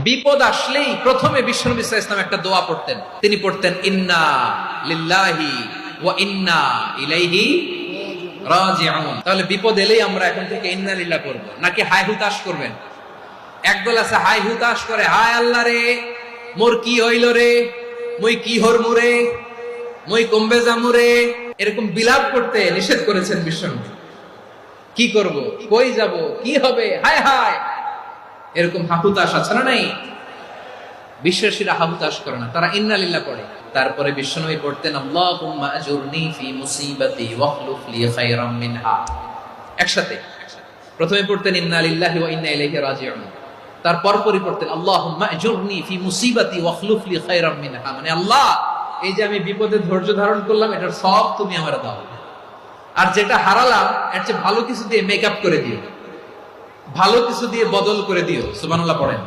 বিপদ আসলেই প্রথমে বিশ্বনবী সাল্লাল্লাহু আলাইহি ওয়াসাল্লাম একটা দোয়া পড়তেন। তিনি পড়তেন ইন্না লিল্লাহি ওয়া ইন্না ইলাইহি রাজিউন। তাহলে বিপদ এলেই আমরা এখন থেকে ইন্না লিল্লাহ করব, নাকি হায় হুতাশ করবেন? একদল আছে হায় হুতাশ করে, হায় আল্লাহ রে মোর কি হইল রে, মুই কি হরমু রে, মুই কমবে যামু রে, এরকম বিলাপ করতে নিষেধ করেছেন বিশ্বনবী। কি করব, কই যাব, কি হবে, হায় হায়, এরকম হাহুতাশ আছে না নাই? বিশ্বাসীরা হাহুতাশ করে না, তারা ইন্না লিল্লাহ পড়ে। তারপরে বিশ্বনবী পড়তেন আল্লাহুম্মা আজুরনি ফি মুসিবাতি ওয়াখলুফ লি খায়রাম মিনহা। একসাথে প্রথমে পড়তেন ইন্না লিল্লাহি ওয়া ইন্না ইলাইহি রাজিউন, তারপর পড়তেন আল্লাহুম্মা আজুরনি ফি মুসিবাতি ওয়াখলুফ লি খায়রাম মিনহা, মানে আল্লাহ এই যে আমি বিপদে ধৈর্য ধারণ করলাম এটার সব তুমি আমারে দাও, আর যেটা হারালাম এর চেয়ে ভালো কিছু দিয়ে মেকআপ করে দিও, ভালো কিছু দিয়ে বদল করে দিও। সুবহানাল্লাহ পড়েন।